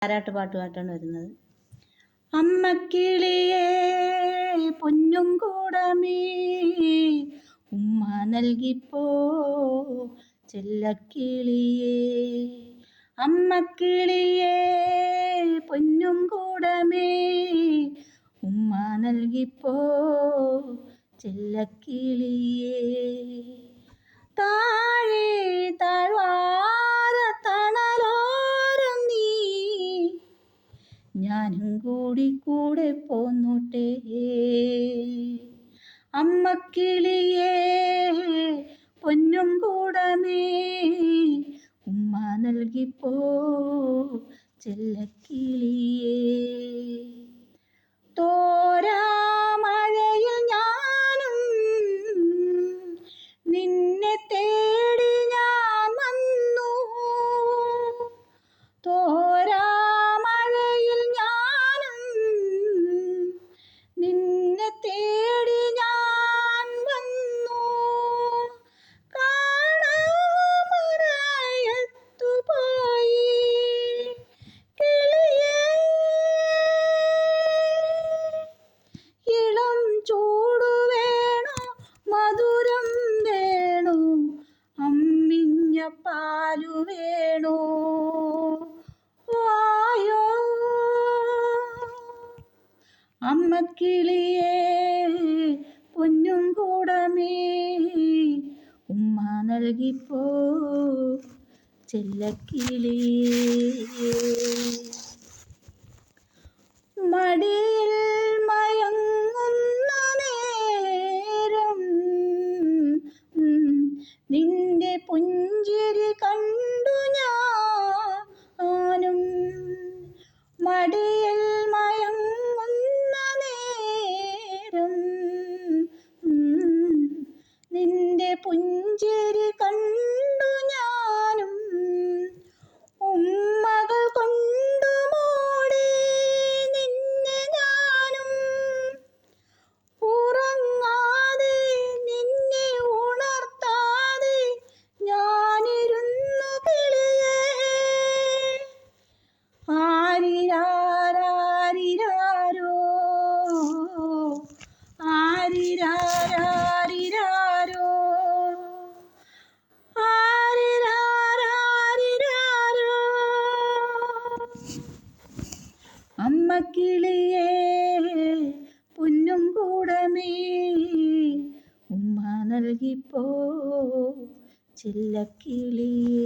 താരാട്ട് പാട്ടുമായിട്ടാണ് വരുന്നത്. അമ്മക്കിളിയേ പൊന്നും കൂടമേ ഉമ്മ നൽകിപ്പോ ചെല്ലക്കിളിയേ, അമ്മക്കിളിയേ പൊന്നും കൂടമേ ഉമ്മ നൽകിപ്പോ ചെല്ലക്കിളിയേ. താഴെ താഴ്വാര തണലോരം നീ ഞാനും കൂടി കൂടെ പോന്നോട്ടെ. അമ്മക്കിളിയേ പൊന്നും കൂടമേ ഉമ്മ നൽകിപ്പോ ചെല്ലക്കിളിയേ. തോരാ മഴയിൽ ഞാനും നിന്നെ തേടി ഞാൻ വന്നു, തോരാ മഴയിൽ ഞാനും നിന്നെ തേടി ഞാൻ വന്നു. കാണാമറയത്തു പോയി കിളിയേ, ഇളം ചൂടു വേണോ മധുരം വേണോ അമ്മിഞ്ഞ പാലു വേണോ, വായോ അമ്മക്കിളിയേ പൊന്നും കൂടമേ ഉമ്മ നൽകിപ്പോ ചെല്ലക്കിളിയേ. മടിയിൽ മയങ്ങുന്ന നേരം നിന്റെ പുഞ്ചിരി കണ്ടു ഞാനും, മടിയിൽ മയങ്ങുന്ന നേരം നിന്റെ പുഞ്ചിരി കണ്ടു ഞാനും, ഉമ്മകൾ കൊണ്ടു മൂടി നിന്നെ ഞാനും, ഉറങ്ങാതെ നിന്നെ ഉണർത്താതെ ഞാനിരുന്നു കിളിയേ. ആരിരാരാരിരാരോ ആരിരാരാരിരാരോ ആരിരാരാരിരാരോ. അമ്മക്കിളിയേ പൊന്നും കൂടമേ ഉമ്മ നൽകിപ്പോ ചെല്ലക്കിളിയേ.